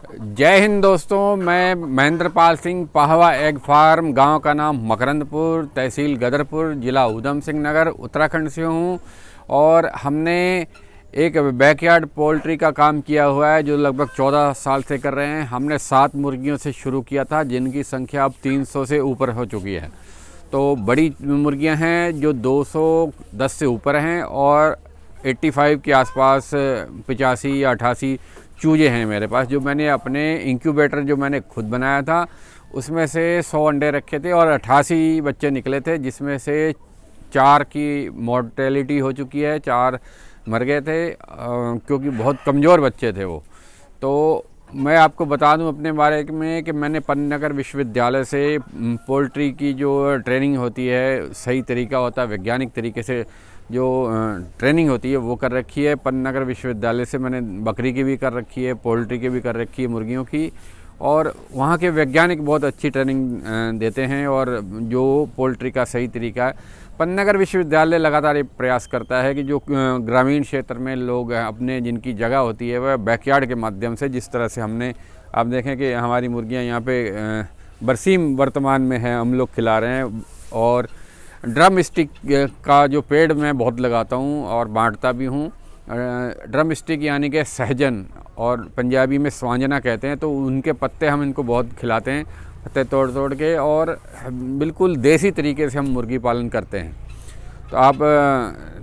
जय हिंद दोस्तों, मैं महेंद्रपाल सिंह, पाहवा एग फार्म, गांव का नाम मकरंदपुर, तहसील गदरपुर, ज़िला ऊधम सिंह नगर, उत्तराखंड से हूं। और हमने एक बैकयार्ड पोल्ट्री का काम किया हुआ है जो लगभग 14 साल से कर रहे हैं। हमने 7 मुर्गियों से शुरू किया था जिनकी संख्या अब 300 से ऊपर हो चुकी है। तो बड़ी मुर्गियां हैं जो 210 से ऊपर हैं और 85 के आसपास 85 या 88 चूजे हैं मेरे पास, जो मैंने अपने इंक्यूबेटर जो मैंने खुद बनाया था उसमें से 100 अंडे रखे थे और 88 बच्चे निकले थे, जिसमें से 4 की मॉर्टेलिटी हो चुकी है, 4 मर गए थे क्योंकि बहुत कमज़ोर बच्चे थे वो। तो मैं आपको बता दूं अपने बारे में कि मैंने पन्नगर विश्वविद्यालय से पोल्ट्री की जो ट्रेनिंग होती है, सही तरीका होता है, वैज्ञानिक तरीके से जो ट्रेनिंग होती है वो कर रखी है। पन्नगर विश्वविद्यालय से मैंने बकरी की भी कर रखी है, पोल्ट्री की भी कर रखी है, मुर्गियों की। और वहाँ के वैज्ञानिक बहुत अच्छी ट्रेनिंग देते हैं और जो पोल्ट्री का सही तरीका है। पन्नगर विश्वविद्यालय लगातार ये प्रयास करता है कि जो ग्रामीण क्षेत्र में लोग अपने जिनकी जगह होती है वह बैकयार्ड के माध्यम से, जिस तरह से हमने आप देखें कि हमारी मुर्गियाँ यहाँ पे बरसीम वर्तमान में है, हम लोग खिला रहे हैं। और ड्रम स्टिक का जो पेड़ मैं बहुत लगाता हूँ और बांटता भी हूँ। ड्रम स्टिक यानी कि सहजन और पंजाबी में स्वांजना कहते हैं, तो उनके पत्ते हम इनको बहुत खिलाते हैं, पत्ते तोड़ तोड़ के, और बिल्कुल देसी तरीके से हम मुर्गी पालन करते हैं। तो आप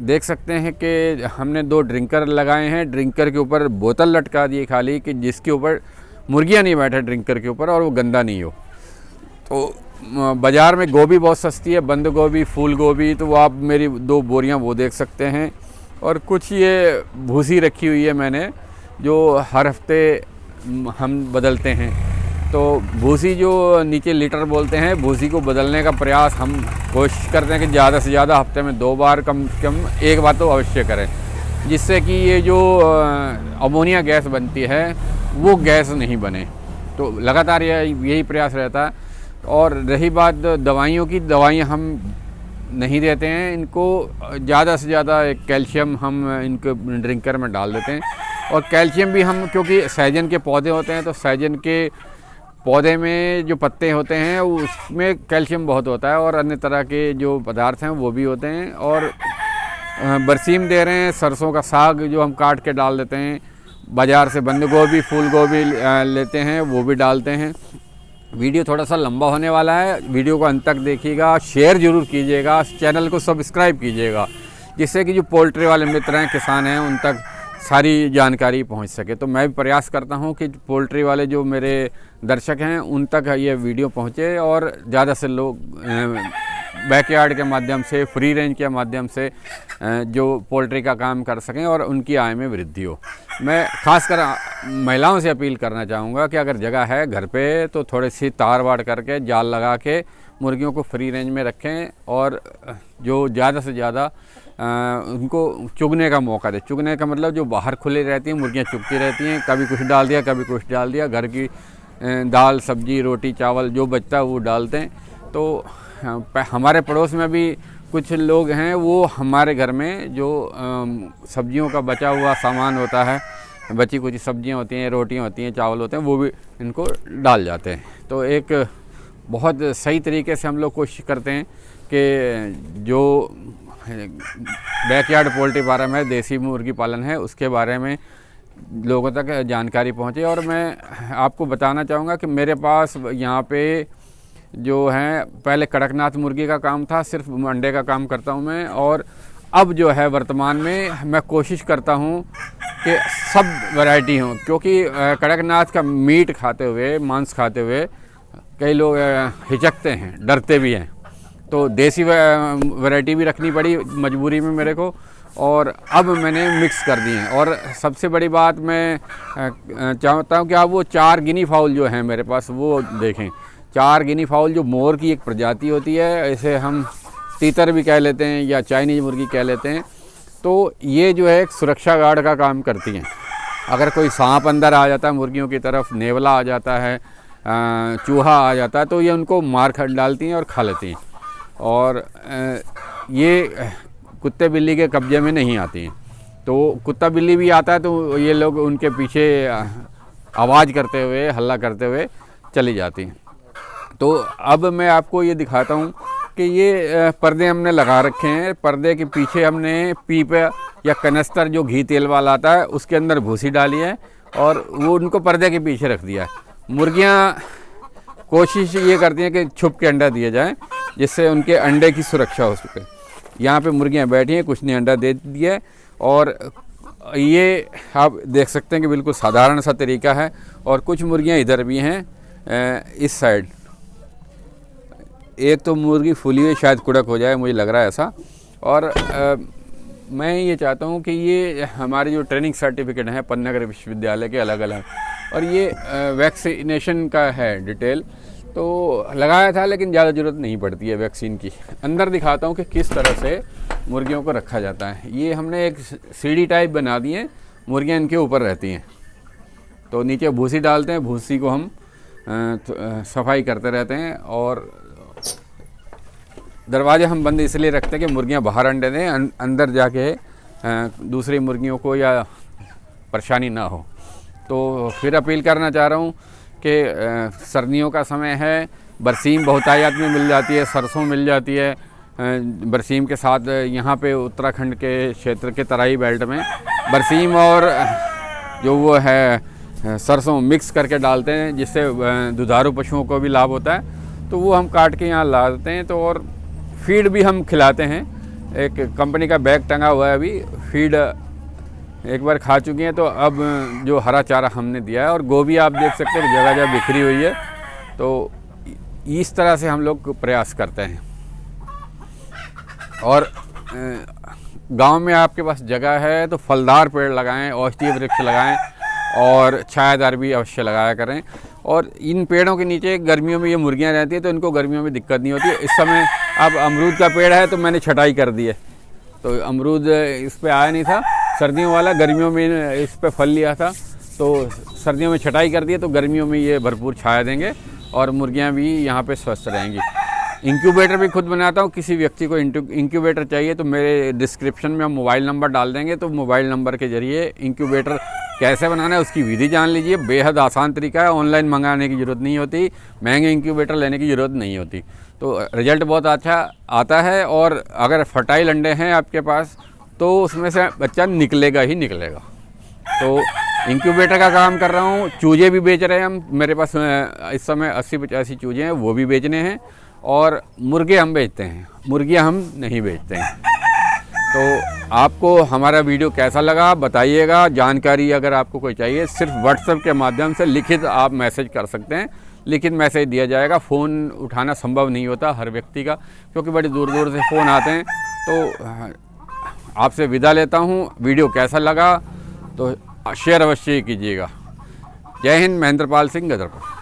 देख सकते हैं कि हमने 2 ड्रिंकर लगाए हैं। ड्रिंकर के ऊपर बोतल लटका दी खाली, कि जिसके ऊपर मुर्गियाँ नहीं बैठे ड्रिंकर के ऊपर और वो गंदा नहीं हो। तो बाज़ार में गोभी बहुत सस्ती है, बंद गोभी, फूल गोभी, तो वो आप मेरी 2 बोरियां वो देख सकते हैं। और कुछ ये भूसी रखी हुई है मैंने, जो हर हफ्ते हम बदलते हैं। तो भूसी जो नीचे लीटर बोलते हैं, भूसी को बदलने का प्रयास हम कोशिश करते हैं कि ज़्यादा से ज़्यादा हफ्ते में 2 बार, कम से कम 1 बार तो अवश्य करें, जिससे कि ये जो अमोनिया गैस बनती है वो गैस नहीं बने। तो लगातार यही प्रयास रहता है। और रही बात दवाइयों की, दवाइयाँ हम नहीं देते हैं इनको, ज़्यादा से ज़्यादा कैल्शियम हम इनको ड्रिंकर में डाल देते हैं। और कैल्शियम भी हम, क्योंकि सहजन के पौधे होते हैं, तो सहजन के पौधे में जो पत्ते होते हैं उसमें कैल्शियम बहुत होता है, और अन्य तरह के जो पदार्थ हैं वो भी होते हैं। और बरसीम दे रहे हैं, सरसों का साग जो हम काट के डाल देते हैं, बाज़ार से बंद गोभी, फूल गोभी लेते हैं, वो भी डालते हैं। वीडियो थोड़ा सा लंबा होने वाला है, वीडियो को अंत तक देखिएगा, शेयर ज़रूर कीजिएगा, चैनल को सब्सक्राइब कीजिएगा, जिससे कि जो पोल्ट्री वाले मित्र हैं, किसान हैं, उन तक सारी जानकारी पहुंच सके। तो मैं भी प्रयास करता हूं कि पोल्ट्री वाले जो मेरे दर्शक हैं उन तक ये वीडियो पहुंचे और ज़्यादा से लोग बैकयार्ड के माध्यम से, फ्री रेंज के माध्यम से जो पोल्ट्री का काम कर सकें और उनकी आय में वृद्धि हो। मैं खासकर महिलाओं से अपील करना चाहूँगा कि अगर जगह है घर पे तो थोड़ी सी तार वाड़ करके, जाल लगा के मुर्गियों को फ्री रेंज में रखें, और जो ज़्यादा से ज़्यादा उनको चुगने का मौका दें। चुगने का मतलब जो बाहर खुली रहती हैं मुर्गियाँ, चुगती रहती हैं, कभी कुछ डाल दिया, कभी कुछ डाल दिया, घर की दाल सब्जी रोटी चावल जो बचता है वो डालते हैं। तो हमारे पड़ोस में भी कुछ लोग हैं, वो हमारे घर में जो सब्जियों का बचा हुआ सामान होता है, बची कुछ सब्जियां होती हैं, रोटियां होती हैं, चावल होते हैं, वो भी इनको डाल जाते हैं। तो एक बहुत सही तरीके से हम लोग कोशिश करते हैं कि जो बैकयार्ड पोल्ट्री फार्म है, देसी मुर्गी पालन है, उसके बारे में लोगों तक जानकारी पहुँचे। और मैं आपको बताना चाहूँगा कि मेरे पास यहाँ पे जो है, पहले कड़कनाथ मुर्गी का काम था, सिर्फ अंडे का काम करता हूँ मैं। और अब जो है वर्तमान में मैं कोशिश करता हूँ कि सब वैरायटी हों, क्योंकि कड़कनाथ का मीट खाते हुए, मांस खाते हुए कई लोग हिचकते हैं, डरते भी हैं। तो देसी वैरायटी भी रखनी पड़ी मजबूरी में मेरे को, और अब मैंने मिक्स कर दी हैं। और सबसे बड़ी बात मैं चाहता हूँ कि आप वो 4 गिनी फाउल जो हैं मेरे पास वो देखें। 4 गिनी फाउल जो मोर की एक प्रजाति होती है, इसे हम तीतर भी कह लेते हैं या चाइनीज मुर्गी कह लेते हैं। तो ये जो है एक सुरक्षा गार्ड का काम करती हैं। अगर कोई सांप अंदर आ जाता है मुर्गियों की तरफ, नेवला आ जाता है, चूहा आ जाता है, तो ये उनको मार खा डालती हैं और खा लेती हैं। और ये कुत्ते बिल्ली के कब्जे में नहीं आती हैं। तो कुत्ता बिल्ली भी आता है तो ये लोग उनके पीछे आवाज़ करते हुए, हल्ला करते हुए चली जाती हैं। तो अब मैं आपको ये दिखाता हूँ कि ये पर्दे हमने लगा रखे हैं। पर्दे के पीछे हमने पीप या कनस्तर जो घी तेल वाला आता है उसके अंदर भूसी डाली है और वो उनको पर्दे के पीछे रख दिया है। मुर्गियाँ कोशिश ये करती हैं कि छुप के अंडा दिए जाएं, जिससे उनके अंडे की सुरक्षा हो सके। यहाँ पे मुर्गियाँ बैठी हैं, कुछ ने अंडा दे दिया। और ये आप देख सकते हैं कि बिल्कुल साधारण सा तरीका है। और कुछ मुर्गियाँ इधर भी हैं, इस साइड। एक तो मुर्गी फूली हुई, शायद कुड़क हो जाए, मुझे लग रहा है ऐसा। और मैं ये चाहता हूँ कि ये हमारे जो ट्रेनिंग सर्टिफिकेट हैं पन्नागर विश्वविद्यालय के अलग अलग, और ये वैक्सीनेशन का है डिटेल, तो लगाया था लेकिन ज़्यादा ज़रूरत नहीं पड़ती है वैक्सीन की। अंदर दिखाता हूँ कि किस तरह से मुर्गियों को रखा जाता है। ये हमने एक सीढ़ी टाइप बना दी है, मुर्गियाँ इनके ऊपर रहती हैं। तो नीचे भूसी डालते हैं, भूसी को हम सफाई करते रहते हैं। और दरवाजे हम बंद इसलिए रखते हैं कि मुर्गियाँ बाहर अंडे दें, अंदर जाके दूसरी मुर्गियों को या परेशानी ना हो। तो फिर अपील करना चाह रहा हूँ कि सर्दियों का समय है, बरसीम बहुतायत में मिल जाती है, सरसों मिल जाती है। बरसीम के साथ यहाँ पे उत्तराखंड के क्षेत्र के तराई बेल्ट में बरसीम और जो वो है सरसों मिक्स करके डालते हैं, जिससे दुधारू पशुओं को भी लाभ होता है। तो वो हम काट के यहाँ ला देते हैं। तो और फीड भी हम खिलाते हैं। एक कंपनी का बैग टंगा हुआ है, अभी फीड एक बार खा चुकी हैं। तो अब जो हरा चारा हमने दिया है, और गोभी आप देख सकते हैं जगह जगह बिखरी हुई है। तो इस तरह से हम लोग प्रयास करते हैं। और गांव में आपके पास जगह है तो फलदार पेड़ लगाएं, औषधीय वृक्ष लगाएं और छायादार भी अवश्य लगाया करें। और इन पेड़ों के नीचे गर्मियों में ये मुर्गियां रहती हैं, तो इनको गर्मियों में दिक्कत नहीं होती है। इस समय अब अमरूद का पेड़ है तो मैंने छटाई कर दी है, तो अमरूद इस पे आया नहीं था। सर्दियों वाला गर्मियों में इस पे फल लिया था, तो सर्दियों में छटाई कर दी है, तो गर्मियों में ये भरपूर छाया देंगे और मुर्गियां भी यहाँ पे स्वस्थ रहेंगी। इंक्यूबेटर भी खुद बनाता हूँ। किसी व्यक्ति को इंक्यूबेटर चाहिए तो मेरे डिस्क्रिप्शन में हम मोबाइल नंबर डाल देंगे, तो मोबाइल नंबर के ज़रिए इंक्यूबेटर कैसे बनाना है उसकी विधि जान लीजिए। बेहद आसान तरीका है, ऑनलाइन मंगाने की ज़रूरत नहीं होती, महंगे इंक्यूबेटर लेने की ज़रूरत नहीं होती। तो रिजल्ट बहुत अच्छा आता है। और अगर फर्टाइल अंडे हैं आपके पास तो उसमें से बच्चा निकलेगा ही निकलेगा। तो इंक्यूबेटर का काम कर रहा हूँ। चूजे भी बेच रहे हैं हम, मेरे पास इस समय 80-85 चूजे हैं, वो भी बेचने हैं। और मुर्गे हम बेचते हैं, मुर्गियाँ हम नहीं बेचते हैं। तो आपको हमारा वीडियो कैसा लगा बताइएगा। जानकारी अगर आपको कोई चाहिए, सिर्फ व्हाट्सएप के माध्यम से लिखित आप मैसेज कर सकते हैं, लिखित मैसेज दिया जाएगा। फ़ोन उठाना संभव नहीं होता हर व्यक्ति का, क्योंकि बड़ी दूर दूर से फ़ोन आते हैं। तो आपसे विदा लेता हूँ। वीडियो कैसा लगा तो शेयर अवश्य कीजिएगा। जय हिंद। महेंद्र पाल सिंह, गदरपुर।